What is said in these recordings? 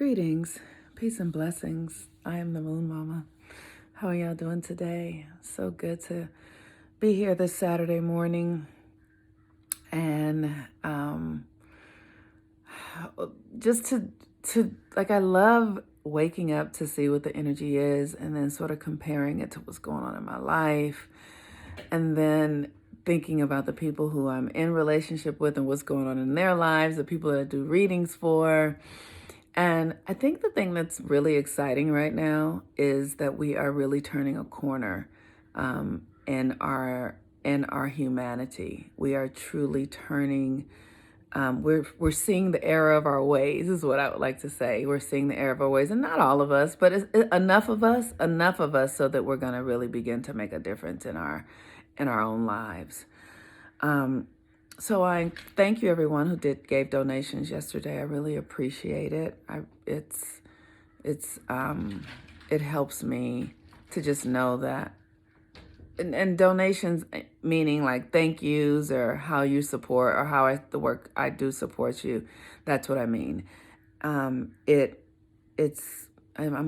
Greetings, peace and blessings. I am the Moon Mama. How are y'all doing today? So good to be here this Saturday morning. And just to like, I love waking up to see what the energy is and then sort of comparing it to what's going on in my life. And then thinking about the people who I'm in relationship with and what's going on in their lives, the people that I do readings for. And I think the thing that's really exciting right now is that we are really turning a corner in our humanity. We are truly turning. We're seeing the error of our ways, is what I would like to say. We're seeing the error of our ways, and not all of us, but enough of us, so that we're going to really begin to make a difference in our own lives. So I thank you everyone who gave donations yesterday. I really appreciate it. It helps me to just know that, and donations meaning like thank yous or how you support or how the work I do supports you. That's what I mean. I'm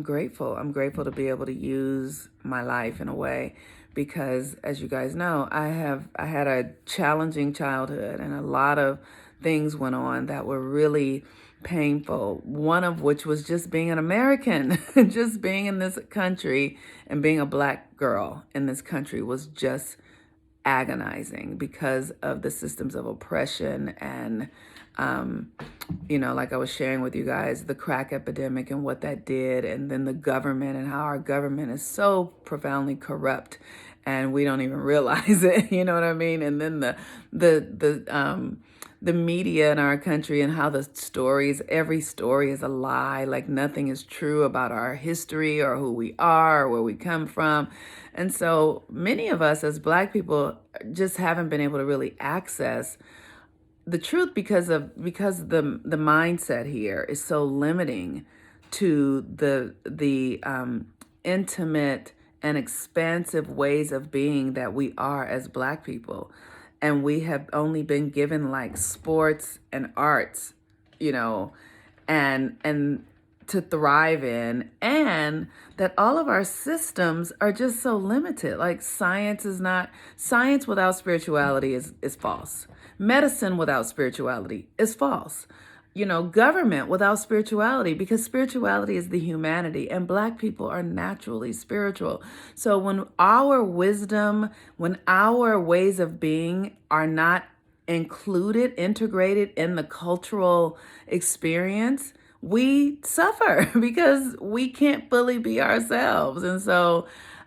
grateful. I'm grateful to be able to use my life in a way, because as you guys know, I had a challenging childhood, and a lot of things went on that were really painful. One of which was just being an American, just being in this country and being a Black girl in this country was just agonizing because of the systems of oppression and like I was sharing with you guys, the crack epidemic and what that did, and then the government and how our government is so profoundly corrupt and we don't even realize it, you know what I mean? And then the media in our country and how the stories, every story is a lie, like nothing is true about our history or who we are or where we come from. And so many of us as Black people just haven't been able to really access the truth because the mindset here is so limiting to the intimate and expansive ways of being that we are as Black people. And we have only been given like sports and arts, and to thrive in, and that all of our systems are just so limited. Like science without spirituality is false. Medicine without spirituality is false. Government without spirituality, because spirituality is the humanity, and Black people are naturally spiritual. So when our wisdom, when our ways of being are not integrated in the cultural experience, we suffer because we can't fully be ourselves. And so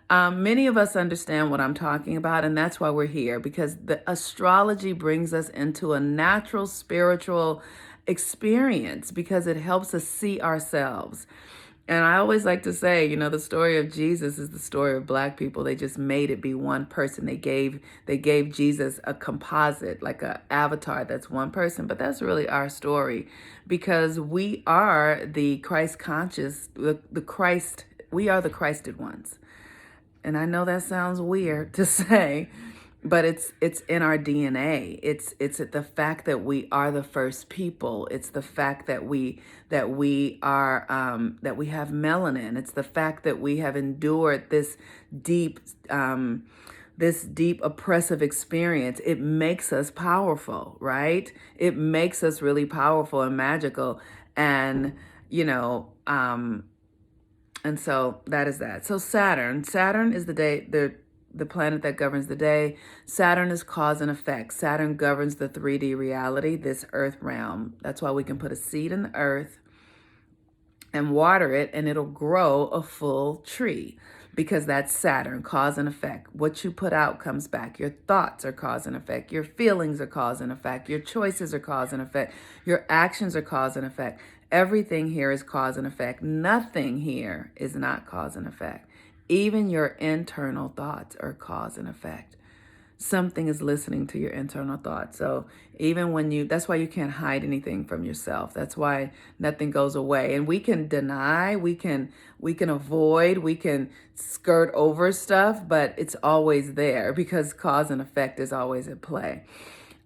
many of us understand what I'm talking about, and that's why we're here, because the astrology brings us into a natural spiritual experience because it helps us see ourselves. And I always like to say, the story of Jesus is the story of Black people. They just made it be one person. They gave Jesus a composite, like an avatar that's one person. But that's really our story, because we are the Christ conscious, we are the Christed ones. And I know that sounds weird to say, but it's in our DNA. It's the fact that we are the first people. It's the fact that we are that we have melanin. It's the fact that we have endured this deep oppressive experience. It makes us powerful, right? It makes us really powerful and magical, and and so that is that. So Saturn is the planet that governs the day. Saturn is cause and effect. Saturn governs the 3D reality, this earth realm. That's why we can put a seed in the earth and water it, and it'll grow a full tree, because that's Saturn, cause and effect. What you put out comes back. Your thoughts are cause and effect. Your feelings are cause and effect. Your choices are cause and effect. Your actions are cause and effect. Everything here is cause and effect. Nothing here is not cause and effect. Even your internal thoughts are cause and effect. Something is listening to your internal thoughts. So even that's why you can't hide anything from yourself. That's why nothing goes away. And we can deny, we can avoid, we can skirt over stuff, but it's always there because cause and effect is always at play.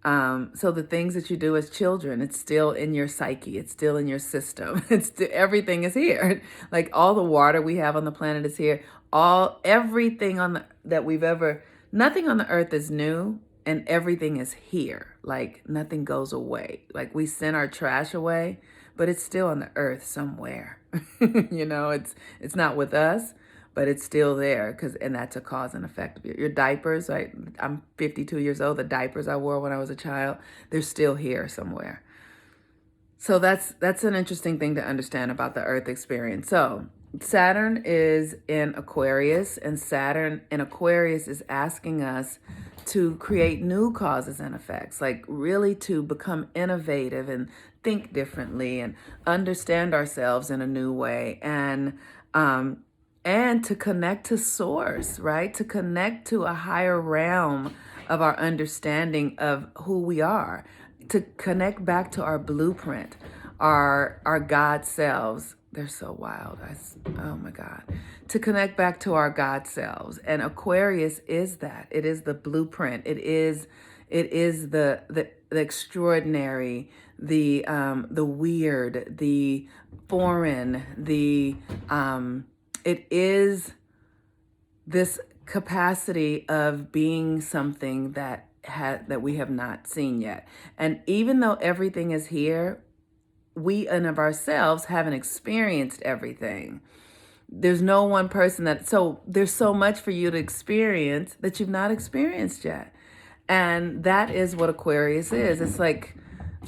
So the things that you do as children, it's still in your psyche. It's still in your system. Everything is here. Like all the water we have on the planet is here. Everything that we've ever, nothing on the earth is new, and everything is here. Like nothing goes away. Like we send our trash away, but it's still on the earth somewhere. It's not with us, but it's still there, and that's a cause and effect of your diapers. Right? I'm 52 years old. The diapers I wore when I was a child, they're still here somewhere. So that's an interesting thing to understand about the Earth experience. So Saturn is in Aquarius, and Saturn in Aquarius is asking us to create new causes and effects, like really to become innovative and think differently and understand ourselves in a new way, and to connect to source, right? To connect to a higher realm of our understanding of who we are, to connect back to our blueprint, our God selves. They're so wild. Oh my God. To connect back to our God selves. And Aquarius is that. It is the blueprint. It is the extraordinary, the weird, the foreign, it is this capacity of being something that we have not seen yet. And even though everything is here, we and of ourselves haven't experienced everything. There's no one person so there's so much for you to experience that you've not experienced yet. And that is what Aquarius is. It's like,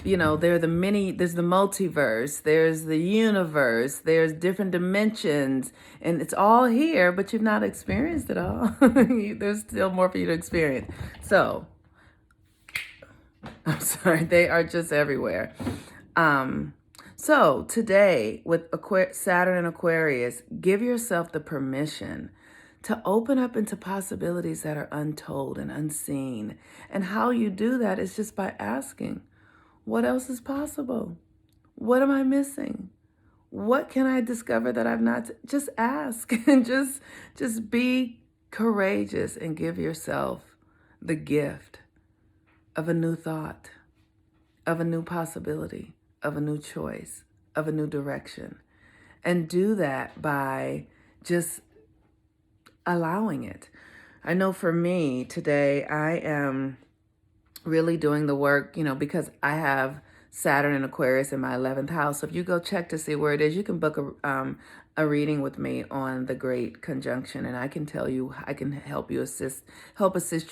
there's the multiverse, there's the universe, there's different dimensions, and it's all here, but you've not experienced it all. There's still more for you to experience. So, I'm sorry, they are just everywhere. So today with Saturn and Aquarius, give yourself the permission to open up into possibilities that are untold and unseen. And how you do that is just by asking, what else is possible? What am I missing? What can I discover that I've not? Just ask and just be courageous and give yourself the gift of a new thought, of a new possibility, of a new choice, of a new direction. And do that by just allowing it. I know for me today, I am really doing the work, because I have Saturn and Aquarius in my 11th house. So if you go check to see where it is, you can book a reading with me on the Great Conjunction, and I can tell you, I can help assist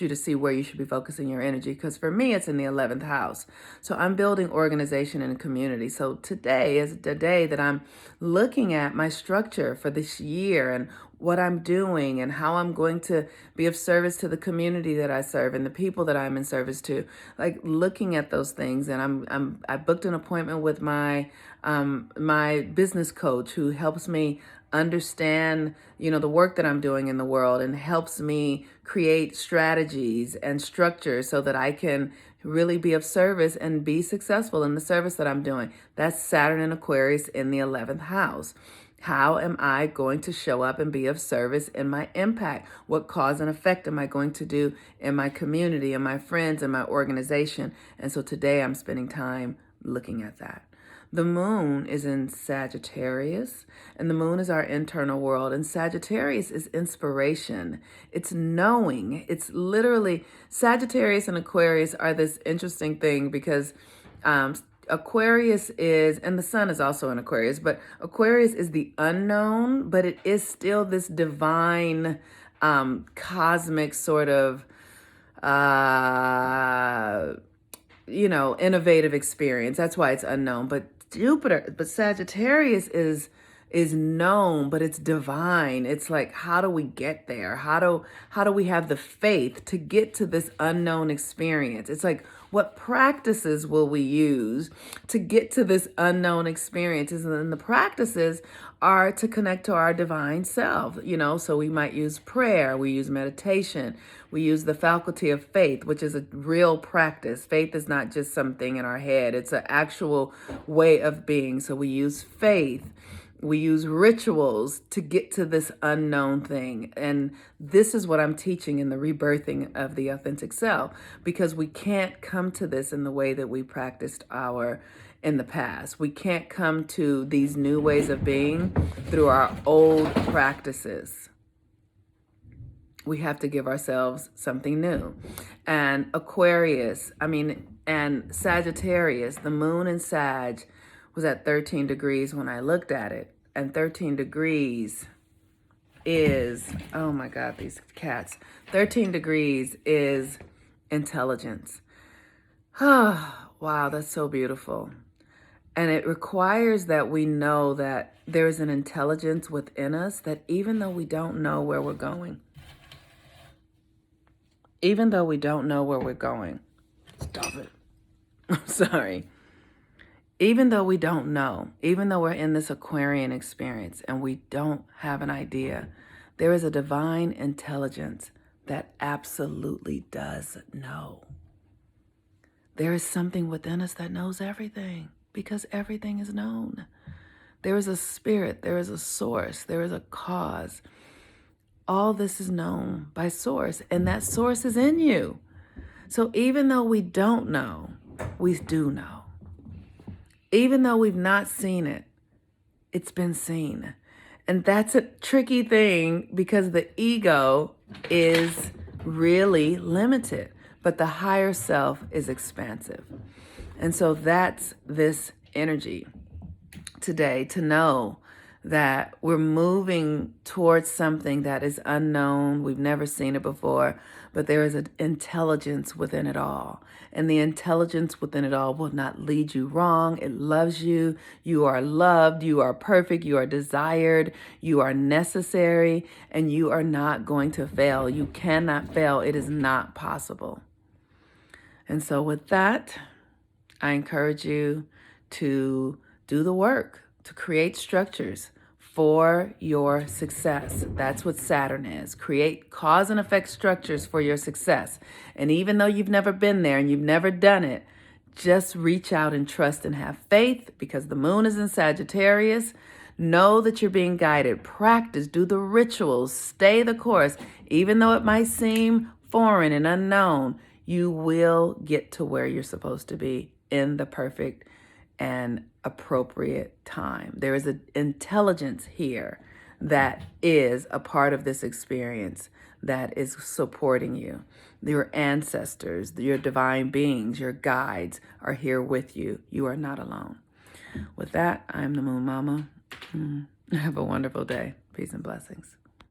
you to see where you should be focusing your energy. Because for me, it's in the 11th house. So I'm building organization and community. So today is the day that I'm looking at my structure for this year and what I'm doing and how I'm going to be of service to the community that I serve and the people that I'm in service to. Like looking at those things, and I booked an appointment with my business coach who helps me understand, the work that I'm doing in the world and helps me create strategies and structure so that I can really be of service and be successful in the service that I'm doing. That's Saturn and Aquarius in the 11th house. How am I going to show up and be of service in my impact? What cause and effect am I going to do in my community, in my friends, in my organization? And so today I'm spending time looking at that. The moon is in Sagittarius, and the moon is our internal world. And Sagittarius is inspiration. It's knowing. It's literally, Sagittarius and Aquarius are this interesting thing because Aquarius is, and the sun is also in Aquarius, but Aquarius is the unknown, but it is still this divine, cosmic sort of, innovative experience. That's why it's unknown. But Sagittarius is known, but it's divine. It's like, how do we get there? How do we have the faith to get to this unknown experience? It's like, what practices will we use to get to this unknown experiences? And then the practices are to connect to our divine self, so we might use prayer, we use meditation, we use the faculty of faith, which is a real practice. Faith is not just something in our head. It's an actual way of being. So we use faith We use rituals to get to this unknown thing. And this is what I'm teaching in the rebirthing of the authentic self, because we can't come to this in the way that we practiced in the past. We can't come to these new ways of being through our old practices. We have to give ourselves something new. And and Sagittarius, the moon in Sag was at 13 degrees when I looked at it. And 13 degrees is, oh my God, these cats. 13 degrees is intelligence. Wow, that's so beautiful. And it requires that we know that there's an intelligence within us, that even though we don't know where we're going, stop it. I'm sorry. Even though we don't know, even though we're in this Aquarian experience and we don't have an idea, there is a divine intelligence that absolutely does know. There is something within us that knows everything, because everything is known. There is a spirit, there is a source, there is a cause. All this is known by source, and that source is in you. So even though we don't know, we do know. Even though we've not seen it, it's been seen. And that's a tricky thing, because the ego is really limited, but the higher self is expansive. And so that's this energy today, to know that we're moving towards something that is unknown. We've never seen it before, but there is an intelligence within it all. And the intelligence within it all will not lead you wrong. It loves you. You are loved. You are perfect. You are desired. You are necessary. And you are not going to fail. You cannot fail. It is not possible. And so with that, I encourage you to do the work, to create structures for your success. That's what Saturn is. Create cause and effect structures for your success. And even though you've never been there and you've never done it, just reach out and trust and have faith, because the moon is in Sagittarius. Know that you're being guided. Practice, do the rituals, stay the course. Even though it might seem foreign and unknown, you will get to where you're supposed to be in the perfect and appropriate time. There is an intelligence here that is a part of this experience that is supporting you. Your ancestors, your divine beings, your guides are here with you. You are not alone. With that, I'm the Moon Mama. Have a wonderful day. Peace and blessings.